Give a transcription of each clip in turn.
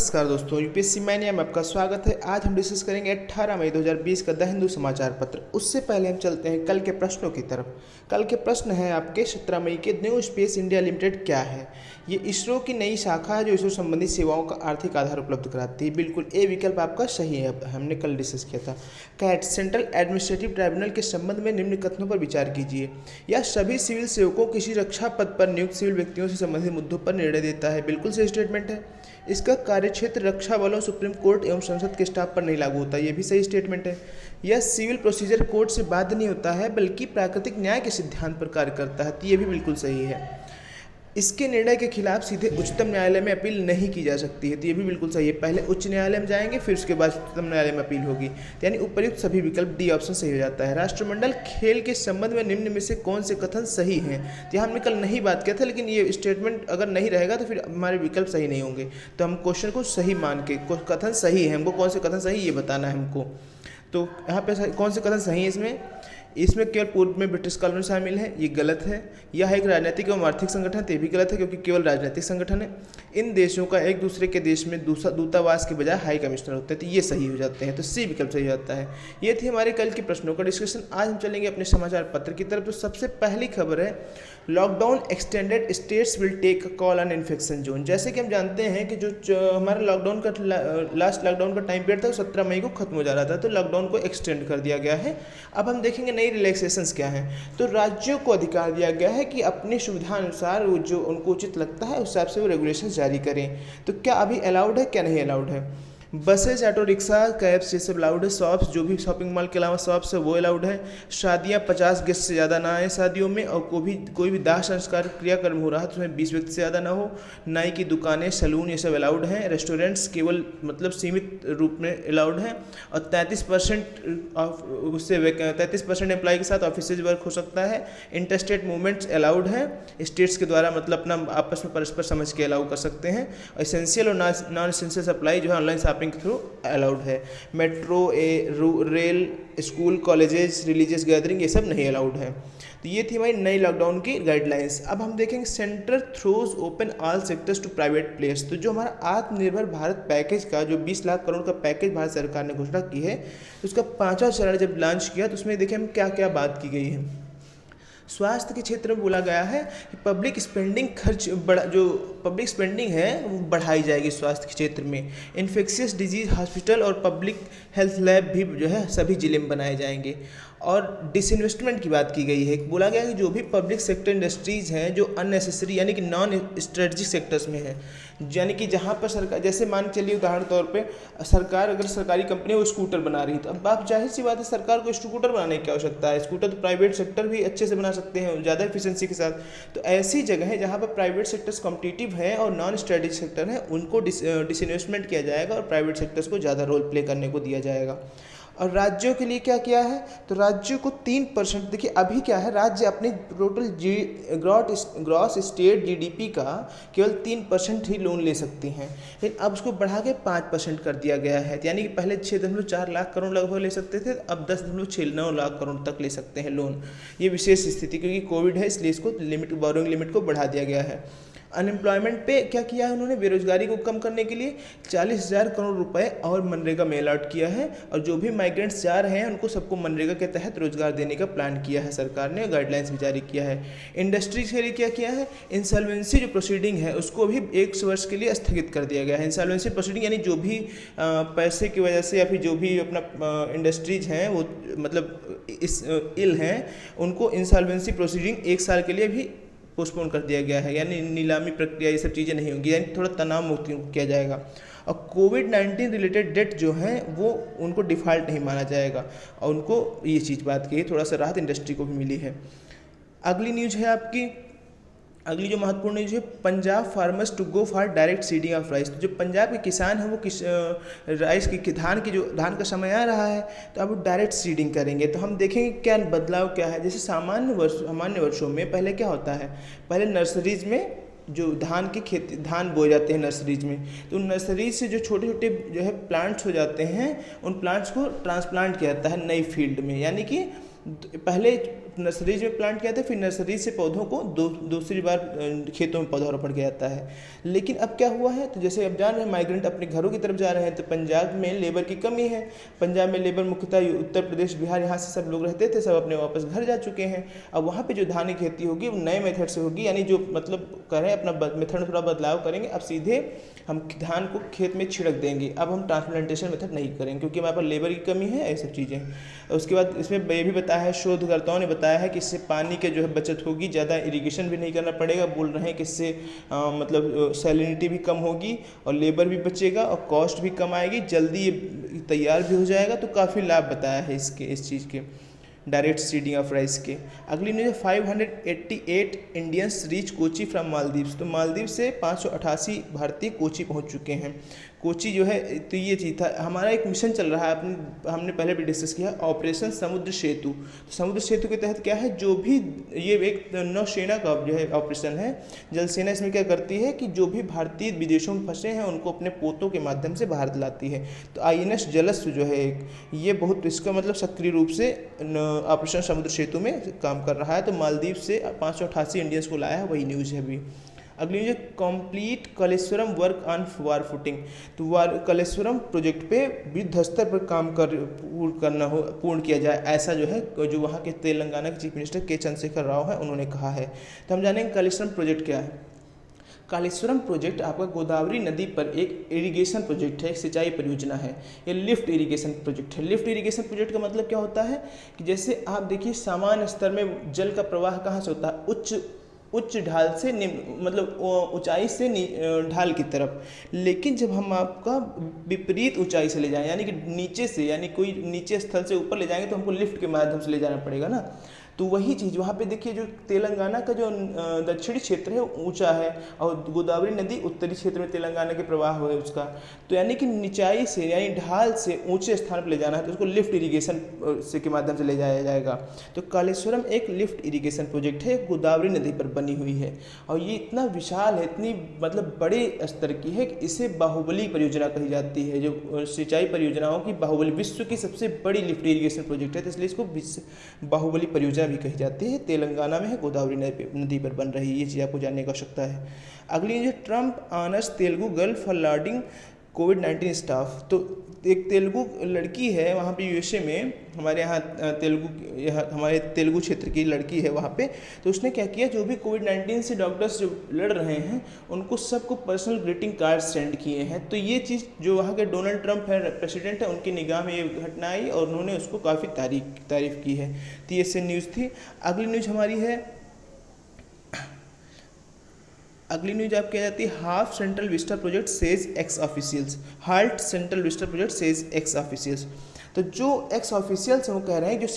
नमस्कार दोस्तों, UPSC mania में आपका स्वागत है। आज हम डिस्कस करेंगे 18 मई 2020 का द हिंदू समाचार पत्र। उससे पहले हम चलते हैं कल के प्रश्नों की तरफ। कल के प्रश्न है आपके 17 मई के, न्यू स्पेस इंडिया लिमिटेड क्या है? ये इसरो की नई शाखा है जो इसरो संबंधी सेवाओं का आर्थिक आधार उपलब्ध कराती है। बिल्कुल ए विकल्प आपका सही है, हमने कल डिस्कस किया था। कैट सेंट्रल एडमिनिस्ट्रेटिव ट्राइब्यूनल के संबंध में निम्न कथनों पर विचार कीजिए। यह सभी सिविल सेवकों किसी रक्षा पद पर नियुक्त सिविल व्यक्तियों से संबंधित मुद्दों पर निर्णय देता है। बिल्कुल सही स्टेटमेंट है। इसका कार्यक्षेत्र रक्षा बलों, सुप्रीम कोर्ट एवं संसद के स्टाफ पर नहीं लागू होता, यह भी सही स्टेटमेंट है। यह सिविल प्रोसीजर कोड से बाध्य नहीं होता है, बल्कि प्राकृतिक न्याय के सिद्धांत पर कार्य करता है, तो ये भी बिल्कुल सही है। इसके निर्णय के खिलाफ सीधे उच्चतम न्यायालय में अपील नहीं की जा सकती है, तो ये भी बिल्कुल सही है। पहले उच्च न्यायालय में जाएंगे, फिर उसके बाद उच्चतम न्यायालय में अपील होगी, यानी उपयुक्त सभी विकल्प डी ऑप्शन सही हो जाता है। राष्ट्रमंडल खेल के संबंध में निम्न में से कौन से कथन सही हैं? तो यहाँ हमने कल नहीं बात किया था, लेकिन ये स्टेटमेंट अगर नहीं रहेगा तो फिर हमारे विकल्प सही नहीं होंगे। तो हम क्वेश्चन को सही मान के, कथन सही है, हमको कौन से कथन सही ये बताना है हमको। तो यहाँ पे कौन से कथन सही है इसमें केवल पूर्व में ब्रिटिश कॉलोनी शामिल है, ये गलत है। यह एक राजनीतिक एवं आर्थिक संगठन है, तो ये भी गलत है, क्योंकि केवल राजनीतिक संगठन है। इन देशों का एक दूसरे के देश में दूसरा दूतावास के बजाय हाई कमिश्नर होते हैं, तो ये सही हो जाते हैं, तो सी विकल्प सही हो जाता है। ये थी हमारे कल के प्रश्नों का डिस्कशन। आज हम चलेंगे अपने समाचार पत्र की तरफ। तो सबसे पहली खबर है, lockdown extended, states will take call on infection zone. जैसे कि हम जानते हैं कि जो हमारा लॉकडाउन का लास्ट लॉकडाउन का टाइम पीरियड था, वो 17 मई को खत्म हो जा रहा था, तो लॉकडाउन को एक्सटेंड कर दिया गया है। अब हम देखेंगे नई रिलैक्सेशंस क्या हैं। तो राज्यों को अधिकार दिया गया है कि अपनी सुविधा अनुसार वो जो उनको उचित लगता है उस हिसाब से वो रेगुलेशन जारी करें। तो क्या अभी अलाउड है, क्या नहीं अलाउड है? बसेज, ऑटो रिक्शा, कैब्स, ये सब अलाउड है। शॉप्स, जो भी शॉपिंग मॉल के अलावा शॉप्स है वो अलाउड है। शादियाँ 50 गेस्ट से ज़्यादा ना आए शादियों में, और कोई भी दाह संस्कार क्रियाक्रम हो रहा है तो उसमें 20 व्यक्ति से ज़्यादा ना हो। नाई की दुकानें, सैलून, ये सब अलाउड हैं। रेस्टोरेंट्स केवल मतलब सीमित रूप में अलाउड हैं। और 33% एम्प्लॉय के साथ ऑफिसेज वर्क हो सकता है। इंटरस्टेट मूवमेंट्स अलाउड हैं, स्टेट्स के द्वारा मतलब अपना आपस में परस्पर समझ के अलाउ कर सकते हैं। एसेंशियल और नॉन एसेंशियल सप्लाई जो है ऑनलाइन शॉपिंग के थ्रू अलाउड है। Metro, rail, school, colleges, religious gathering, ये सब नहीं अलाउड है। तो ये थी हमारी नई लॉकडाउन की गाइडलाइंस। अब हम देखेंगे centre throws open all sectors to private players. तो जो हमारा आत्मनिर्भर भारत पैकेज का जो 20 लाख करोड़ का पैकेज भारत सरकार ने घोषणा की है, उसका 5वां चरण जब लॉन्च किया तो उसमें देखें हम क्या क्या बात की गई है। स्वास्थ्य के क्षेत्र में बोला गया है कि पब्लिक स्पेंडिंग जो पब्लिक स्पेंडिंग है वो बढ़ाई जाएगी स्वास्थ्य के क्षेत्र में। इन्फेक्शियस डिजीज हॉस्पिटल और पब्लिक हेल्थ लैब भी जो है सभी जिले में बनाए जाएंगे। और डिसइन्वेस्टमेंट की बात की गई है। बोला गया है कि जो भी पब्लिक सेक्टर इंडस्ट्रीज़ हैं जो अननेसेसरी यानी कि नॉन स्ट्रेटजिक सेक्टर्स में है, यानी कि जहाँ पर सरकार, जैसे मान के चलिए उदाहरण तौर पे सरकार अगर सरकारी कंपनी वो स्कूटर बना रही है, तो अब आप जाहिर सी बात है सरकार को स्कूटर बनाने की आवश्यकता है। स्कूटर तो प्राइवेट सेक्टर भी अच्छे से बना सकते हैं ज़्यादा एफिशिएंसी के साथ। तो ऐसी जगह है जहाँ पर प्राइवेट सेक्टर्स कॉम्पिटिटिव है और नॉन स्ट्रेटेजिक सेक्टर है, उनको डिसइन्वेस्टमेंट किया जाएगा और प्राइवेट सेक्टर्स को ज़्यादा रोल प्ले करने को दिया जाएगा। और राज्यों के लिए क्या किया है? तो राज्यों को 3%, देखिए अभी क्या है, राज्य अपने टोटल ग्रॉस स्टेट जीडीपी का केवल 3% ही लोन ले सकती हैं, लेकिन अब उसको बढ़ा के 5% कर दिया गया है। यानी कि पहले 6.4 लाख करोड़ लगभग ले सकते थे, अब 10.69 लाख करोड़ तक ले सकते हैं लोन। ये विशेष स्थिति क्योंकि कोविड है, इसलिए इसको बोरोइंग लिमिट को बढ़ा दिया गया है। अनएम्प्लॉयमेंट पे क्या किया है उन्होंने? बेरोजगारी को कम करने के लिए 40,000 करोड़ रुपए और मनरेगा में अलॉट किया है, और जो भी माइग्रेंट्स जा रहे हैं उनको सबको मनरेगा के तहत रोजगार देने का प्लान किया है सरकार ने, गाइडलाइंस भी जारी किया है। इंडस्ट्रीज के लिए क्या किया है? इंसॉल्वेंसी जो प्रोसीडिंग है उसको भी 1 वर्ष के लिए स्थगित कर दिया गया है। इंसॉल्वेंसी प्रोसीडिंग यानी जो भी पैसे की वजह से या फिर जो भी अपना इंडस्ट्रीज हैं वो मतलब इस इल हैं, उनको इंसॉल्वेंसी प्रोसीडिंग 1 साल के लिए भी पोस्टपोन कर दिया गया है, यानी नीलामी प्रक्रिया ये सब चीज़ें नहीं होंगी, यानी थोड़ा तनाव मुक्त किया जाएगा। और कोविड-19 रिलेटेड डेट जो हैं वो उनको डिफ़ॉल्ट नहीं माना जाएगा, और उनको ये चीज़ बात की, थोड़ा सा राहत इंडस्ट्री को भी मिली है। अगली न्यूज़ है आपकी, अगली जो महत्वपूर्ण न्यूज़ है, Punjab farmers to go for direct seeding of rice. तो जो पंजाब के किसान हैं वो राइस की धान का समय आ रहा है, तो अब वो डायरेक्ट सीडिंग करेंगे। तो हम देखेंगे क्या बदलाव क्या है। जैसे सामान्य वर्षों में पहले क्या होता है, पहले नर्सरीज में जो धान बोए जाते हैं नर्सरीज में, तो उन नर्सरीज से जो छोटे छोटे जो है प्लांट्स हो जाते हैं, उन प्लांट्स को ट्रांसप्लांट किया जाता है नई फील्ड में। यानी कि पहले नर्सरीज में प्लांट किया था, फिर नर्सरी से पौधों को दूसरी बार खेतों में पौधारोपण किया जाता है। लेकिन अब क्या हुआ है, तो जैसे अब जान रहे हैं माइग्रेंट अपने घरों की तरफ जा रहे हैं, तो पंजाब में लेबर की कमी है। पंजाब में लेबर मुख्यतः उत्तर प्रदेश, बिहार, यहाँ से सब लोग रहते थे, सब अपने वापस घर जा चुके हैं। अब वहाँ पे जो धान की खेती होगी वो नए मेथड से होगी, यानी जो मतलब करें अपना मेथड में थोड़ा बदलाव करेंगे। अब सीधे हम धान को खेत में छिड़क देंगे, अब हम ट्रांसप्लांटेशन मेथड नहीं करेंगे क्योंकि हमारे पास लेबर की कमी है, ये सब चीज़ें। उसके बाद इसमें ये भी बताया है, शोधकर्ताओं ने बताया है कि इससे पानी के जो है बचत होगी, ज़्यादा इरिगेशन भी नहीं करना पड़ेगा। बोल रहे हैं कि इससे मतलब सैलिनिटी भी कम होगी और लेबर भी बचेगा और कॉस्ट भी कम आएगी, जल्दी ये तैयार भी हो जाएगा। तो काफ़ी लाभ बताया है इस चीज़ के, डायरेक्ट सीडिंग ऑफ राइस के। अगली news, 588 Indians reach Kochi from Maldives. तो मालदीव से 588 भारतीय कोची पहुंच चुके हैं। कोची जो है, तो ये चीज़ था। हमारा एक मिशन चल रहा है, हमने पहले भी डिस्कस किया, ऑपरेशन समुद्र सेतु। तो समुद्र सेतु के तहत क्या है, जो भी ये एक नौसेना का जो है ऑपरेशन है। जल सेना इसमें क्या करती है कि जो भी भारतीय विदेशों में फंसे हैं उनको अपने पोतों के माध्यम से बाहर लाती है। तो INS जलस्व जो है एक, ये बहुत इसका मतलब सक्रिय रूप से ऑपरेशन समुद्र सेतु में काम कर रहा है। तो मालदीव से 588 इंडियंस को लाया है, वही न्यूज़ है अभी। अगली news, complete Kaleshwaram work on war footing. तो कलेश्वरम प्रोजेक्ट पे युद्ध स्तर पर काम पूर्ण किया जाए, ऐसा जो है जो वहाँ के तेलंगाना के चीफ मिनिस्टर के चंद्रशेखर राव है, उन्होंने कहा है। तो हम जानेंगे कालेश्वरम प्रोजेक्ट क्या है। कालेश्वरम प्रोजेक्ट आपका गोदावरी नदी पर एक इरिगेशन प्रोजेक्ट है, एक सिंचाई परियोजना है। ये लिफ्ट इरिगेशन प्रोजेक्ट है। लिफ्ट इरिगेशन प्रोजेक्ट का मतलब क्या होता है कि जैसे आप देखिए सामान्य स्तर में जल का प्रवाह कहाँ से होता है, उच्च ढाल से मतलब ऊंचाई से ढाल की तरफ। लेकिन जब हम आपका विपरीत ऊंचाई से ले जाएं, यानी कि नीचे से, यानी कोई नीचे स्थल से ऊपर ले जाएंगे तो हमको लिफ्ट के माध्यम से ले जाना पड़ेगा ना। तो वही चीज़ वहाँ पे देखिए, जो तेलंगाना का जो दक्षिणी क्षेत्र है वो ऊंचा है और गोदावरी नदी उत्तरी क्षेत्र में तेलंगाना के प्रवाह है उसका। तो यानी कि निचाई से, यानी ढाल से ऊंचे स्थान पर ले जाना है, तो उसको लिफ्ट इरिगेशन से के माध्यम से ले जाया जाएगा। तो कालेश्वरम एक लिफ्ट इरिगेशन प्रोजेक्ट है, गोदावरी नदी पर बनी हुई है और ये इतना विशाल है, इतनी मतलब बड़े स्तर की है कि इसे बाहुबली परियोजना कही जाती है। जो सिंचाई परियोजनाओं की बाहुबली, विश्व की सबसे बड़ी लिफ्ट इरिगेशन प्रोजेक्ट है, तो इसलिए इसको बाहुबली परियोजना भी कही जाती है। तेलंगाना में है, गोदावरी नदी पर बन रही है। ये चीज़ आपको जानने की आवश्यकता है। अगली जो Trump honours Telugu girl for lording covid staff. तो एक तेलुगु लड़की है वहाँ पे USA में, हमारे यहाँ हमारे तेलुगु क्षेत्र की लड़की है वहाँ पे। तो उसने क्या किया, जो भी कोविड-19 से डॉक्टर्स जो लड़ रहे हैं उनको सबको पर्सनल ग्रीटिंग कार्ड सेंड किए हैं। तो ये चीज़ जो वहाँ के डोनाल्ड ट्रंप है, प्रेसिडेंट है, उनकी निगाह में ये घटना आई और उन्होंने उसको काफ़ी तारीफ की है। तो ये से न्यूज़ थी। अगली न्यूज़ हमारी है, अगली न्यूज आप क्या जाती है, half central Vista project says x officials. Halt central Vista project says x officials. तो जो एक्स ऑफिशियल्स हैं वो कह रहे हैं कि जो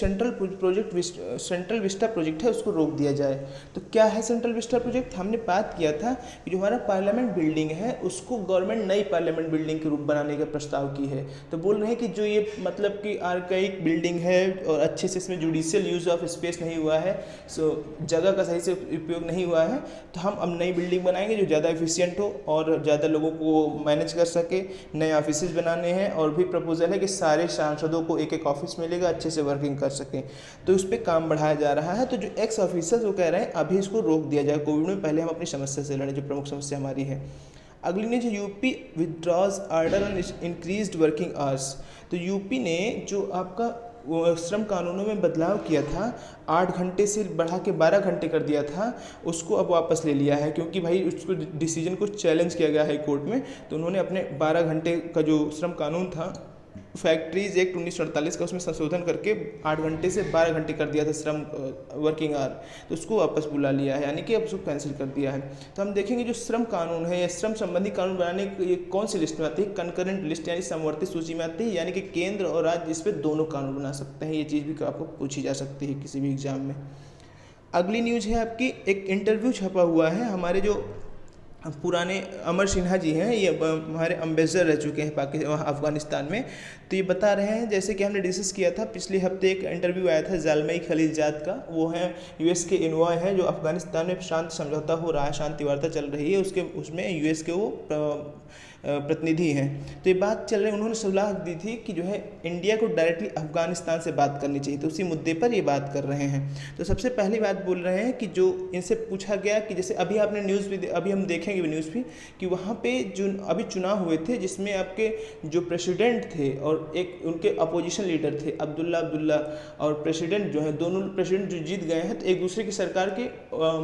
सेंट्रल विस्टा प्रोजेक्ट है उसको रोक दिया जाए। तो क्या है सेंट्रल विस्टा प्रोजेक्ट, हमने बात किया था कि जो हमारा पार्लियामेंट बिल्डिंग है उसको गवर्नमेंट नई पार्लियामेंट बिल्डिंग के रूप बनाने का प्रस्ताव की है। तो बोल रहे हैं कि जो ये मतलब कि आर्काइक बिल्डिंग है और अच्छे से इसमें जुडिशियल यूज़ ऑफ स्पेस नहीं हुआ है, सो जगह का सही से उपयोग नहीं हुआ है, तो हम अब नई बिल्डिंग बनाएंगे जो ज़्यादा एफिशिएंट हो और ज़्यादा लोगों को मैनेज कर सके। नए ऑफिस बनाने हैं और भी प्रपोजल है कि सारे सांसदों को एक एक ऑफिस मिलेगा, अच्छे से वर्किंग कर सकें। तो उस पर काम बढ़ाया जा रहा है। तो जो एक्स ऑफिसर्स वो कह रहे हैं अभी इसको रोक दिया जाए, कोविड में पहले हम अपनी समस्या से लड़ें, जो प्रमुख समस्या हमारी है। अगली ने जो UP withdraws order on increased working hours. तो यूपी ने जो आपका श्रम कानूनों में बदलाव किया था, 8 घंटे से बढ़ा के 12 घंटे कर दिया था, उसको अब वापस ले लिया है क्योंकि भाई उसको डिसीजन को चैलेंज किया गया है कोर्ट में। तो उन्होंने अपने 12 घंटे का जो श्रम कानून था, फैक्ट्रीज एक्ट 1948 का, उसमें संशोधन करके 8 घंटे से 12 घंटे कर दिया था श्रम वर्किंग आवर, तो उसको वापस बुला लिया है, यानी कि अब उसको कैंसिल कर दिया है। तो हम देखेंगे जो श्रम कानून है या श्रम संबंधी कानून बनाने की ये कौन सी लिस्ट में आती है, कंकरेंट लिस्ट यानी समवर्ती सूची में आती है, यानी कि केंद्र और राज्य इस पर दोनों कानून बना सकते हैं। ये चीज़ भी आपको पूछी जा सकती है किसी भी एग्जाम में। अगली न्यूज़ है आपकी, एक इंटरव्यू छपा हुआ है, हमारे जो पुराने अमर सिन्हा जी हैं, ये हमारे एम्बेसडर रह चुके हैं पाकिस्तान अफगानिस्तान में। तो ये बता रहे हैं, जैसे कि हमने डिस्कस किया था पिछले हफ्ते, एक इंटरव्यू आया था ज़ालमई खलीलजाद का, वो हैं US के इन्वॉय हैं, जो अफगानिस्तान में शांति समझौता हो रहा है, शांति वार्ता चल रही है, उसमें US के वो प्रतिनिधि हैं। तो ये बात चल रही है, उन्होंने सलाह दी थी कि जो है इंडिया को डायरेक्टली अफगानिस्तान से बात करनी चाहिए, तो उसी मुद्दे पर ये बात कर रहे हैं। तो सबसे पहली बात बोल रहे हैं कि जो इनसे पूछा गया कि जैसे अभी आपने न्यूज़ भी, अभी हम देखेंगे भी न्यूज़ भी, कि वहाँ पे जो अभी चुनाव हुए थे जिसमें आपके जो प्रेसिडेंट थे और एक उनके अपोजिशन लीडर थे अब्दुल्ला और प्रेसिडेंट जो है, दोनों प्रेसिडेंट जो जीत गए हैं, तो एक दूसरे की सरकार के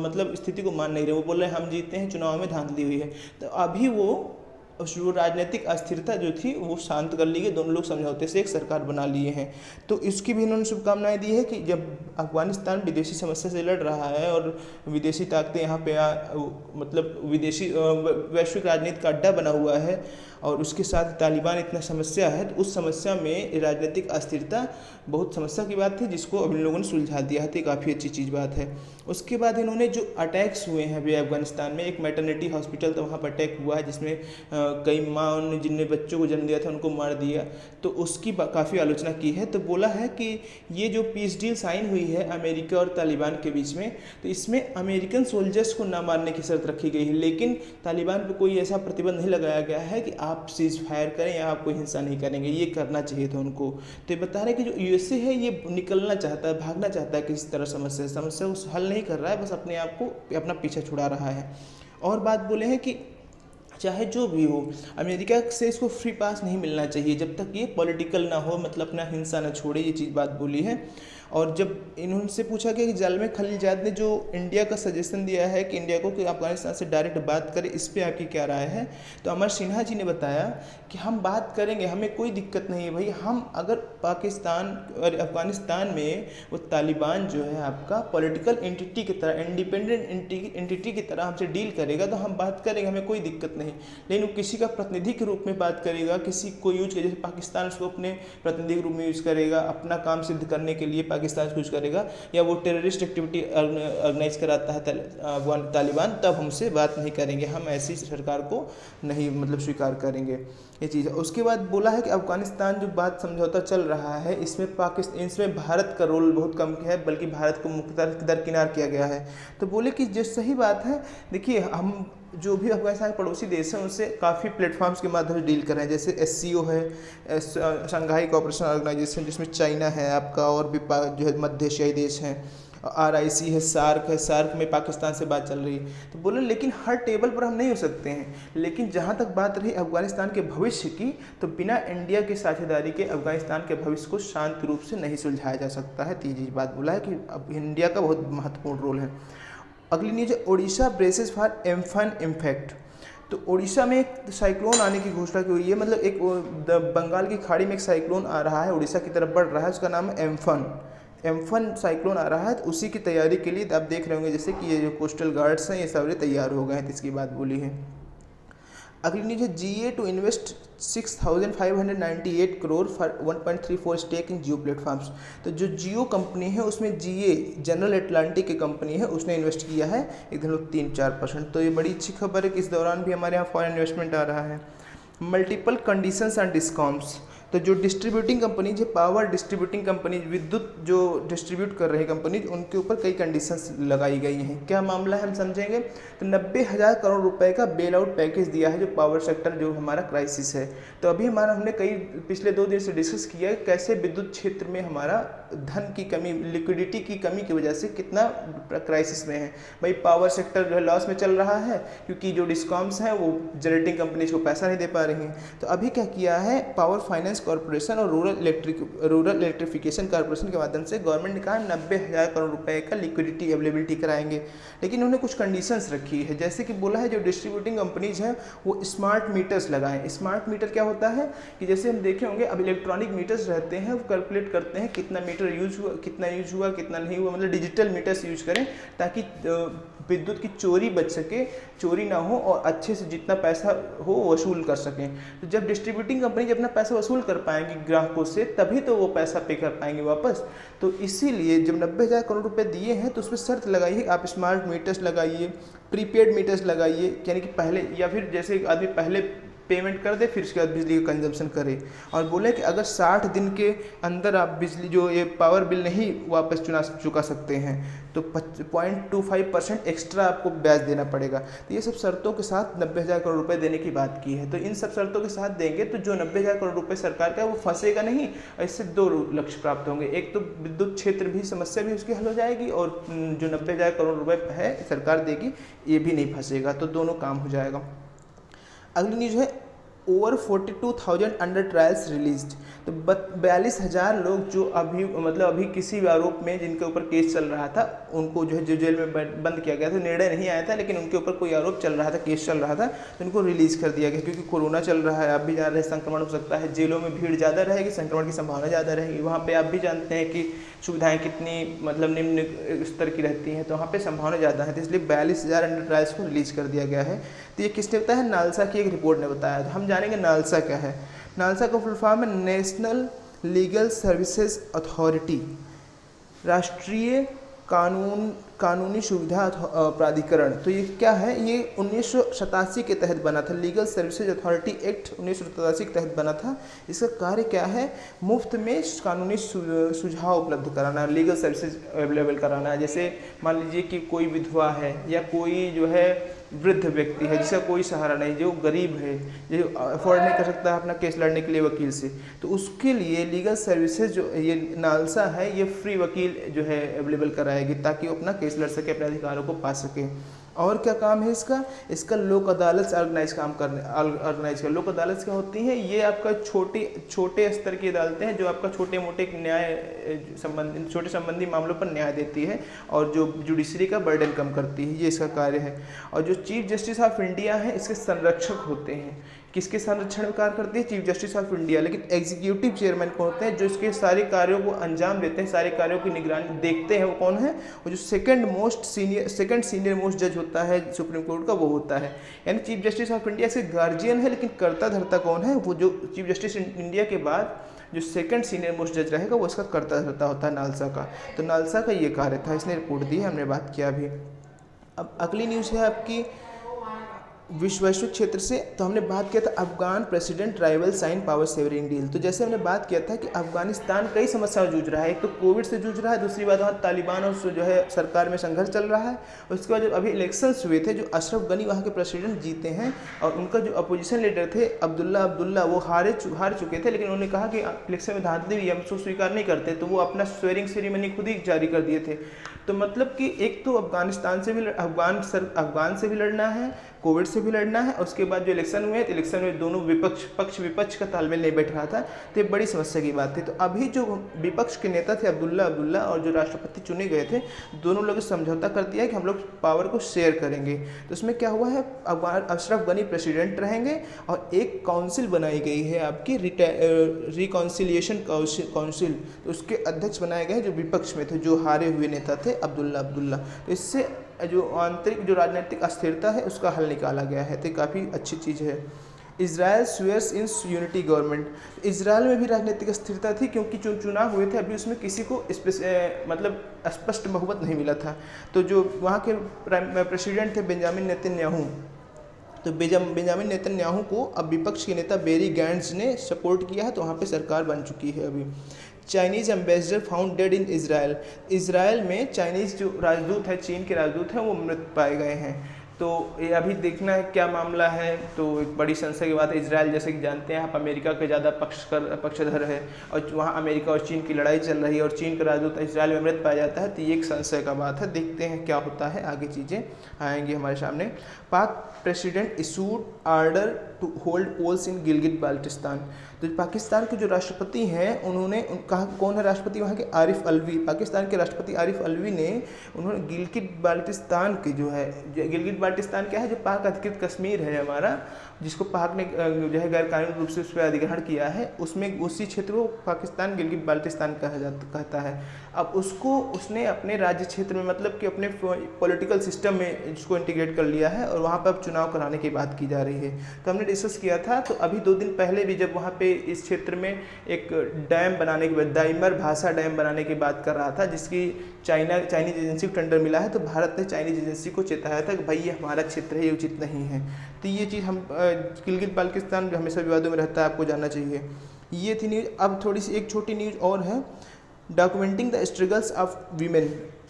मतलब स्थिति को मान नहीं रहे। वो बोल रहे हैं हम जीते हैं, चुनाव में धांधली हुई है। तो अभी वो राजनीतिक अस्थिरता जो थी वो शांत कर ली गई, दोनों लोग समझौते से एक सरकार बना लिए हैं। तो इसकी भी इन्होंने शुभकामनाएं दी है कि जब अफगानिस्तान विदेशी समस्या से लड़ रहा है और विदेशी ताकतें यहाँ पे मतलब विदेशी वैश्विक राजनीति का अड्डा बना हुआ है और उसके साथ तालिबान इतना समस्या है, तो उस समस्या में राजनीतिक अस्थिरता बहुत समस्या की बात थी जिसको अब इन लोगों ने सुलझा दिया है, तो काफ़ी अच्छी चीज़ बात है। उसके बाद इन्होंने जो अटैक्स हुए हैं अभी अफगानिस्तान में, एक मैटरनिटी हॉस्पिटल तो वहाँ पर अटैक हुआ है जिसमें कई माँ ने जिनने बच्चों को जन्म दिया था उनको मार दिया, तो उसकी काफ़ी आलोचना की है। तो बोला है कि ये जो पीस डील साइन हुई है अमेरिका और तालिबान के बीच में, तो इसमें अमेरिकन सोल्जर्स को ना मारने की शर्त रखी गई है, लेकिन तालिबान पर कोई ऐसा प्रतिबंध नहीं लगाया गया है कि आप सीज फायर करें या आप कोई हिंसा नहीं करेंगे, ये करना चाहिए था उनको। तो ये बता रहे हैं कि जो यूएसए है ये निकलना चाहता है, भागना चाहता है किसी तरह समस्या को हल नहीं कर रहा है, बस अपने आप को अपना पीछा छुड़ा रहा है। और बात बोले हैं कि चाहे जो भी हो अमेरिका से इसको फ्री पास नहीं मिलना चाहिए जब तक ये पॉलिटिकल ना हो, मतलब अपना हिंसा ना छोड़े, ये चीज़ बात बोली है। और जब इन्होंने पूछा गया कि जालमे खलीलजाद ने जो इंडिया का सजेशन दिया है कि इंडिया को कि अफगानिस्तान से डायरेक्ट बात करें, इस पर आपकी क्या राय है, तो अमर सिन्हा जी ने बताया कि हम बात करेंगे, हमें कोई दिक्कत नहीं है भाई। हम अगर पाकिस्तान और अफगानिस्तान में वो तालिबान जो है आपका पॉलिटिकल एंटिटी की तरह, इंडिपेंडेंट एंटिटी की तरह हमसे डील करेगा तो हम बात करेंगे, हमें कोई दिक्कत नहीं। लेकिन वो किसी का प्रतिनिधि के रूप में बात करेगा, किसी को यूज करेगा, जैसे पाकिस्तान उसको अपने प्रतिनिधि के रूप में यूज करेगा, अपना काम सिद्ध करने के लिए पाकिस्तान कुछ करेगा, या वो टेररिस्ट एक्टिविटी ऑर्गेनाइज कराता है तालिबान, तब हमसे बात नहीं करेंगे, हम ऐसी सरकार को नहीं मतलब स्वीकार करेंगे, ये चीज़ है। उसके बाद बोला है कि अफगानिस्तान जो बात समझौता चल रहा है इसमें पाकिस्तान, इसमें भारत का रोल बहुत कम है, बल्कि भारत को दरकिनार किया गया है। तो बोले कि जो सही बात है, देखिए हम जो भी अफगानिस्तान के पड़ोसी देश हैं उनसे काफ़ी प्लेटफॉर्म्स के माध्यम से डील कर रहे हैं, जैसे SCO है, शंघाई कोऑपरेशन ऑर्गेनाइजेशन जिसमें चाइना है आपका, और भी जो है मध्य एशियाई देश हैं, RIC है, सार्क में पाकिस्तान से बात चल रही है। तो बोले लेकिन हर टेबल पर हम नहीं हो सकते हैं, लेकिन जहाँ तक बात रही अफगानिस्तान के भविष्य की, तो बिना इंडिया की साझेदारी के अफगानिस्तान के भविष्य को शांत रूप से नहीं सुलझाया जा सकता है। तीसरी बात बोला है कि अब इंडिया का बहुत महत्वपूर्ण रोल है। अगली न्यूज है Odisha braces for Amphan impact. तो ओडिशा में एक साइक्लोन आने की घोषणा की हुई है, मतलब एक बंगाल की खाड़ी में एक साइक्लोन आ रहा है, उड़ीसा की तरफ बढ़ रहा है, उसका नाम है एम्फन साइक्लोन आ रहा है। तो उसी की तैयारी के लिए आप देख रहे होंगे जैसे कि ये जो कोस्टल गार्ड्स हैं ये सारे तैयार हो गए हैं, तो इसकी बात बोली है। अगली न्यूज है GA to invest 6,598 crore for 1.34 stake in Jio platforms. तो जो जियो कंपनी है उसमें GA जनरल एटलांटिक की कंपनी है, उसने इन्वेस्ट किया है 3-4%। तो ये बड़ी अच्छी खबर है कि इस दौरान भी हमारे यहाँ फॉरेन इन्वेस्टमेंट आ रहा है। Multiple conditions and discounts. तो जो डिस्ट्रीब्यूटिंग कंपनी, जो पावर डिस्ट्रीब्यूटिंग कंपनी, विद्युत जो डिस्ट्रीब्यूट कर रही कंपनी, उनके ऊपर कई कंडीशंस लगाई गई हैं। क्या मामला है हम समझेंगे। तो 90,000 करोड़ रुपए का बेल आउट पैकेज दिया है जो पावर सेक्टर जो हमारा क्राइसिस है। तो अभी हमने कई पिछले 2 दिन से डिस्कस किया है कैसे विद्युत क्षेत्र में हमारा धन की कमी, लिक्विडिटी की कमी की वजह से कितना क्राइसिस में है। भाई पावर सेक्टर जो है लॉस में चल रहा है क्योंकि जो डिस्कॉम्स हैं वो जनरेटिंग कंपनीज को पैसा नहीं दे पा रही हैं। तो अभी क्या किया है, पावर फाइनेंस कॉर्पोरेशन और रूरल इलेक्ट्रिफिकेशन कॉर्पोरेशन के माध्यम से गवर्नमेंट ने कहा 90,000 करोड़ रुपए का लिक्विडिटी अवेलेबिलिटी कराएंगे, लेकिन उन्होंने कुछ कंडीशंस रखी है। जैसे कि बोला है जो डिस्ट्रीब्यूटिंग कंपनीज हैं वो स्मार्ट मीटर्स लगाएं। स्मार्ट मीटर क्या होता है कि जैसे हम देखे होंगे अब इलेक्ट्रॉनिक मीटर्स रहते हैं, वो कैलकुलेट करते हैं कितना मीटर यूज हुआ, कितना नहीं हुआ, मतलब डिजिटल मीटर्स यूज करें ताकि विद्युत की चोरी बच सके, चोरी ना हो और अच्छे से जितना पैसा हो वसूल कर सकें। तो जब डिस्ट्रीब्यूटिंग कंपनी जब अपना पैसा वसूल कर पाएंगी ग्राहकों से तभी तो वो पैसा पे कर पाएंगे वापस। तो इसीलिए जब 90,000 करोड़ रुपए दिए हैं तो उसमें शर्त लगाइए आप स्मार्ट मीटर्स लगाइए, प्रीपेड मीटर्स लगाइए, यानी कि पहले या फिर जैसे आदमी पहले पेमेंट कर दे, फिर उसके बाद बिजली का कंजम्पशन करे। और बोले कि अगर 60 दिन के अंदर आप बिजली जो ये पावर बिल नहीं वापस चुका सकते हैं तो 0.25% एक्स्ट्रा आपको ब्याज देना पड़ेगा। तो ये सब शर्तों के साथ 90,000 करोड़ रुपए देने की बात की है। तो इन सब शर्तों के साथ देंगे तो जो 90,000 करोड़ रुपए सरकार का है वो फंसेगा नहीं। इससे 2 लक्ष्य प्राप्त होंगे, एक तो विद्युत क्षेत्र भी समस्या भी उसकी हल हो जाएगी और जो 90,000 करोड़ रुपए है सरकार देगी ये भी नहीं फंसेगा, तो दोनों काम हो जाएगा। अगली न्यूज़ है ओवर 42,000 अंडर ट्रायल्स रिलीज्ड। तो 42,000 लोग जो अभी किसी भी आरोप में जिनके ऊपर केस चल रहा था उनको जो है जो जेल में बंद किया गया था, निर्णय नहीं आया था लेकिन उनके ऊपर कोई आरोप चल रहा था, केस चल रहा था, तो उनको रिलीज कर दिया गया। क्योंकि कोरोना चल रहा है, आप भी जान रहे हैं, संक्रमण हो सकता है, जेलों में भीड़ ज़्यादा रहेगी, संक्रमण की संभावना ज़्यादा रहेगी। वहाँ पर आप भी जानते हैं कि सुविधाएं कितनी निम्न स्तर की रहती हैं, तो वहाँ पे संभावना ज़्यादा है। तो इसलिए 42,000 अंडर ट्रायल्स को रिलीज कर दिया गया है। तो ये किसने बताया? नालसा की एक रिपोर्ट ने बताया। तो हम जानेंगे नालसा क्या है। नालसा का फुल फॉर्म है नेशनल लीगल सर्विसेज अथॉरिटी, राष्ट्रीय कानूनी सुविधा प्राधिकरण। तो ये क्या है? ये 1987 के तहत बना था, लीगल सर्विसेज अथॉरिटी एक्ट 1987 के तहत बना था। इसका कार्य क्या है? मुफ्त में कानूनी सुझाव उपलब्ध कराना, लीगल सर्विसेज अवेलेबल कराना। जैसे मान लीजिए कि कोई विधवा है या कोई जो है वृद्ध व्यक्ति है जिसका कोई सहारा नहीं, जो गरीब है, जो अफोर्ड नहीं कर सकता अपना केस लड़ने के लिए वकील से, तो उसके लिए लीगल सर्विसेज जो ये नालसा है ये फ्री वकील जो है अवेलेबल कराएगी ताकि वो अपना केस लड़ सके, अपने अधिकारों को पा सके। और क्या काम है इसका लोक अदालत ऑर्गेनाइज कर। लोक अदालत क्या होती है? ये आपका छोटे स्तर की अदालतें हैं जो आपका छोटे मोटे छोटे संबंधी मामलों पर न्याय देती है और जो जुडिशरी का बर्डन कम करती है, ये इसका कार्य है। और जो चीफ जस्टिस ऑफ इंडिया है इसके संरक्षक होते हैं। किसके संरक्षण में कार्य करती है? Chief justice of India. लेकिन एग्जीक्यूटिव चेयरमैन कौन होते हैं? जो इसके सारे कार्यों को अंजाम देते हैं, सारे कार्यों की निगरानी देखते हैं, वो कौन है? वो जो सेकंड सीनियर मोस्ट जज होता है सुप्रीम कोर्ट का, वो होता है। यानी चीफ जस्टिस ऑफ इंडिया इसके गार्जियन है, लेकिन कर्ता धर्ता कौन है? वो जो चीफ जस्टिस इंडिया के बाद जो सेकंड सीनियर मोस्ट जज रहेगा वो इसका कर्ता धर्ता होता है नालसा का। तो नालसा का ये कार्य था, इसने रिपोर्ट दी है, हमने बात किया अभी। अब अगली न्यूज़ है आपकी वैश्विक क्षेत्र से। तो हमने बात किया था Afghan president rival sine power sharing deal. तो जैसे हमने बात किया था कि अफगानिस्तान कई समस्याओं जूझ रहा है, एक तो कोविड से जूझ रहा है, दूसरी बात वहाँ तालिबान और जो है सरकार में संघर्ष चल रहा है। उसके बाद जब अभी इलेक्शंस हुए थे, जो अशरफ गनी वहाँ के प्रेसिडेंट जीते हैं और उनका जो अपोजिशन लीडर थे अब्दुल्ला वो हार चुके थे, लेकिन उन्होंने कहा कि इलेक्शन में धांधली हुई, हम उसको स्वीकार नहीं करते, तो वो अपना स्वेरिंग सेरेमनी खुद ही जारी कर दिए थे। तो मतलब कि एक तो अफगान से भी लड़ना है, कोविड से भी लड़ना है, और उसके बाद जो इलेक्शन हुए तो इलेक्शन में दोनों पक्ष विपक्ष का तालमेल नहीं बैठ रहा था, तो ये बड़ी समस्या की बात थी। तो अभी जो विपक्ष के नेता थे अब्दुल्ला और जो राष्ट्रपति चुने गए थे, दोनों लोग समझौता कर दिया कि हम लोग पावर को शेयर करेंगे। तो उसमें क्या हुआ है? अशरफ गनी प्रेसिडेंट रहेंगे और एक काउंसिल बनाई गई है आपकी रिकॉन्सिलिएशन काउंसिल। तो उसके अध्यक्ष बनाए गए जो विपक्ष में थे, जो हारे हुए नेता थे अब्दुल्ला। तो इससे जो आंतरिक जो राजनीतिक अस्थिरता है उसका हल निकाला गया है, तो काफ़ी अच्छी चीज़ है। इजराइल स्वेयर्स इन यूनिटी गवर्नमेंट। इजराइल में भी राजनीतिक अस्थिरता थी क्योंकि जो चुनाव हुए थे अभी उसमें किसी को स्पष्ट बहुमत नहीं मिला था। तो जो वहाँ के प्रेसिडेंट थे बेंजामिन नेतन्याहू, तो बेंजामिन नेतन्याहू को अब विपक्ष के नेता बेरी गैंट्स ने सपोर्ट किया है, तो वहाँ पे सरकार बन चुकी है अभी। चाइनीज़ एम्बेसडर फाउंड डेड इन इजराइल में चाइनीज़ जो राजदूत है, चीन के राजदूत हैं, वो मृत पाए गए हैं। तो ये अभी देखना है क्या मामला है। तो एक बड़ी संशय की बात है, इजराइल जैसे कि जानते हैं आप अमेरिका के ज़्यादा पक्षधर है और वहाँ अमेरिका और चीन की लड़ाई चल रही है और चीन का राजदूत इजराइल में मृत पाया जाता है, तो ये एक संशय का बात है। देखते हैं क्या होता है, आगे चीज़ें आएंगी हमारे सामने। Pak president issued order to hold polls in Gilgit Baltistan. तो पाकिस्तान के जो राष्ट्रपति हैं उन्होंने कहा, कौन है राष्ट्रपति वहाँ के? आरिफ अलवी। पाकिस्तान के राष्ट्रपति आरिफ अलवी ने उन्होंने गिलगित बाल्टिस्तान की जो है, गिलगित बाल्टिस्तान क्या है? जो पाक अधिकृत कश्मीर है हमारा, जिसको पाक ने जो है गैर कानूनी रूप से उस पर अधिग्रहण किया है, उसमें उसी क्षेत्र को पाकिस्तान गिलगित बाल्टिस्तान कहता है। अब उसने अपने राज्य क्षेत्र में मतलब कि अपने पॉलिटिकल सिस्टम में इसको इंटीग्रेट कर लिया है और वहाँ पर अब चुनाव कराने की बात की जा रही है। तो हमने डिस्कस किया था, तो अभी 2 दिन पहले भी जब वहाँ पे इस क्षेत्र में एक डैम बनाने की बात, दाइमर भाषा डैम बनाने की बात कर रहा था, जिसकी चाइनीज एजेंसी को टेंडर मिला है, तो भारत ने चाइनीज एजेंसी को चेताया था कि भाई ये हमारा क्षेत्र है, ये उचित नहीं है। तो ये चीज़ हम गिलगित बाल्टिस्तान हमेशा विवादों में रहता है, आपको जानना चाहिए। ये थी न्यूज़। अब थोड़ी सी एक छोटी न्यूज़ और है, documenting the struggles of women.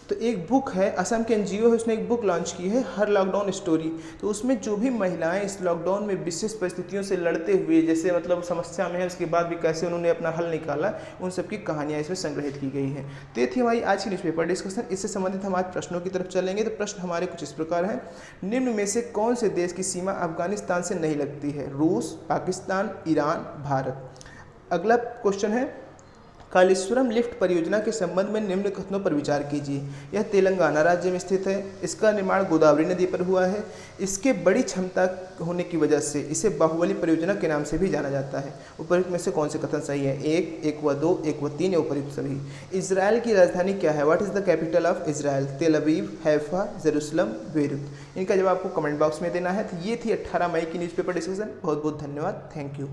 तो एक बुक है, असम के एनजीओ है, उसने एक बुक लॉन्च की है, हर लॉकडाउन स्टोरी। तो उसमें जो भी महिलाएं इस लॉकडाउन में विशेष परिस्थितियों से लड़ते हुए, जैसे मतलब समस्या में है, उसके बाद भी कैसे उन्होंने अपना हल निकाला, उन सबकी कहानियां इसमें संग्रहित की गई हैं। तो ये थी हमारी आज की न्यूज़पेपर डिस्कशन। इससे संबंधित हम आज प्रश्नों की तरफ चलेंगे। तो प्रश्न हमारे कुछ इस प्रकार हैं, निम्न में से कौन से देश की सीमा अफगानिस्तान से नहीं लगती है? रूस, पाकिस्तान, ईरान, भारत। अगला क्वेश्चन है, कालेश्वरम लिफ्ट परियोजना के संबंध में निम्न कथनों पर विचार कीजिए। यह तेलंगाना राज्य में स्थित है। इसका निर्माण गोदावरी नदी पर हुआ है। इसके बड़ी क्षमता होने की वजह से इसे बाहुबली परियोजना के नाम से भी जाना जाता है। उपयुक्त में से कौन से कथन सही है? एक व दो, एक व तीन, या उपयुक्त सभी। इजराइल की राजधानी क्या है? What is the capital of Israel? तेल अवीव, हैफा, जेरूसलम, बेरूत। इनका जवाब आपको कमेंट बॉक्स में देना है। तो ये थी 18 मई की न्यूज़पेपर डिस्कशन। बहुत बहुत धन्यवाद। Thank you.